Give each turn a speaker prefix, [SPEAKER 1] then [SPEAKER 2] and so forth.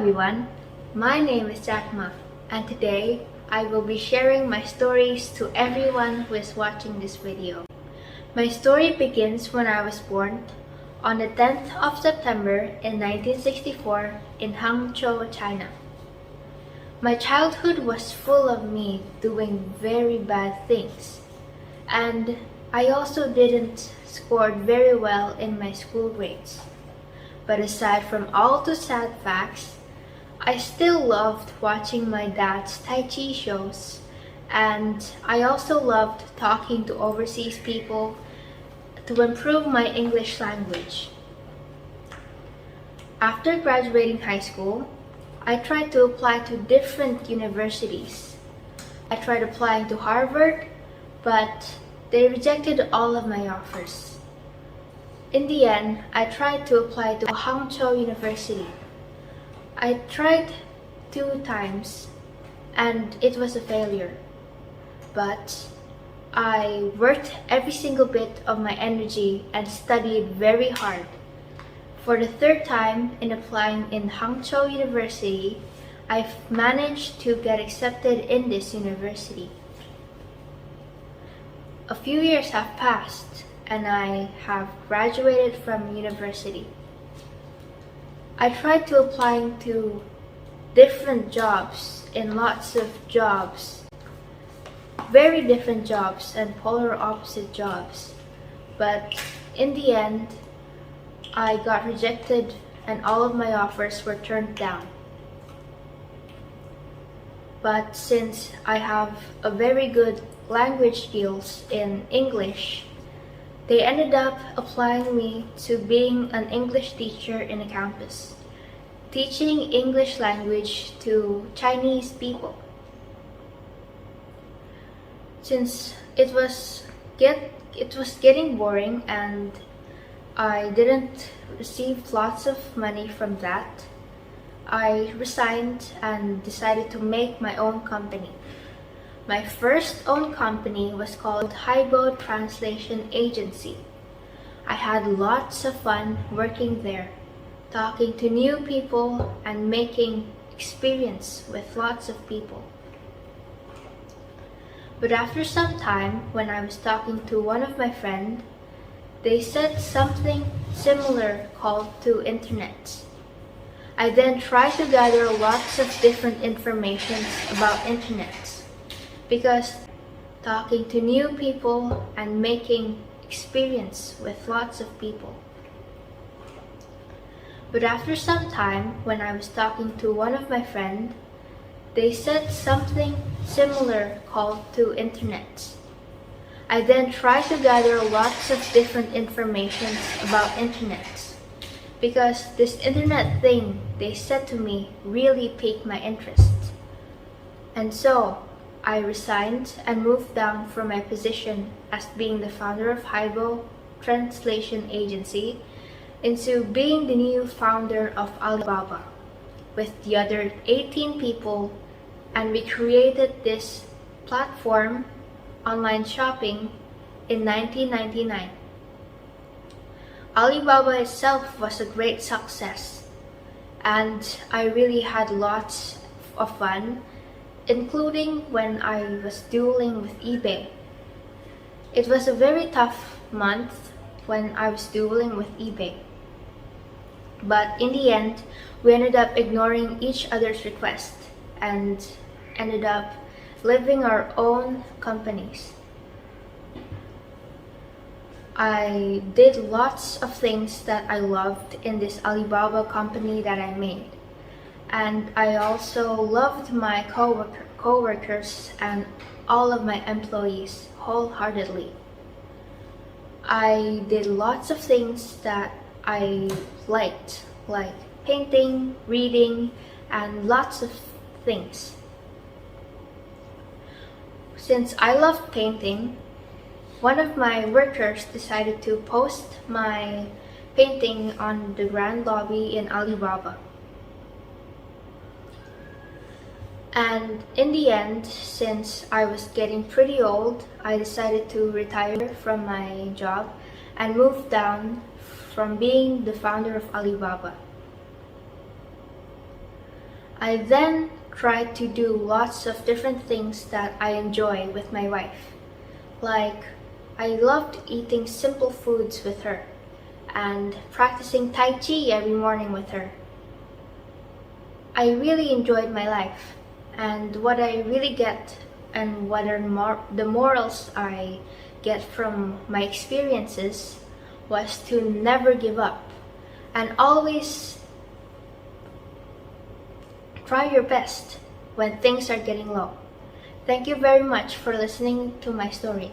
[SPEAKER 1] everyone, my name is Jackma, and today I will be sharing my stories to everyone who is watching this video. My story begins when I was born on the 10th of September in 1964 in Hangzhou, China. My childhood was full of me doing very bad things, and I also didn't score very well in my school grades. But aside from all the sad facts, I still loved watching my dad's Tai Chi shows, and I also loved talking to overseas people to improve my English language. After graduating high school, I tried to apply to different universities. I tried applying to Harvard, but they rejected all of my offers. In the end, I tried to apply to Hangzhou University. I tried 2 times and it was a failure. But I worked every single bit of my energy and studied very hard. For the 3rd time in applying in Hangzhou University, I've managed to get accepted in this university. A few years have passed and I have graduated from university. I tried to apply to different jobs in lots of jobs, very different jobs and polar opposite jobs. But in the end, I got rejected and all of my offers were turned down. But since I have a very good language skills in English, they ended up applying me to being an English teacher in a campus, teaching English language to Chinese people. Since it was getting boring and I didn't receive lots of money from that, I resigned and decided to make my own company. My first own company was called Haibo Translation Agency. I had lots of fun working there, talking to new people and making experience with lots of people. But after some time, when I was talking to one of my friends, they said something similar called to internet. I then tried to gather lots of different information about internet, because talking to new people and making experience with lots of people. But after some time, when I was talking to one of my friends, they said something similar called to internet. I then tried to gather lots of different information about internet, because this internet thing they said to me really piqued my interest. And so I resigned and moved down from my position as being the founder of Haibo Translation Agency into being the new founder of Alibaba with the other 18 people, and we created this platform, online shopping, in 1999. Alibaba itself was a great success and I really had lots of fun, including when I was dueling with eBay. It was a very tough month when I was dueling with eBay. But in the end, we ended up ignoring each other's request and ended up living our own companies. I did lots of things that I loved in this Alibaba company that I made. And I also loved my co-workers and all of my employees wholeheartedly. I did lots of things that I liked, like painting, reading, and lots of things. Since I loved painting, one of my workers decided to post my painting on the grand lobby in Alibaba. And in the end, since I was getting pretty old, I decided to retire from my job and move down from being the founder of Alibaba. I then tried to do lots of different things that I enjoy with my wife. Like, I loved eating simple foods with her and practicing Tai Chi every morning with her. I really enjoyed my life, and what I really get and what are the morals I get from my experiences was to never give up and always try your best when things are getting low. Thank you very much for listening to my story.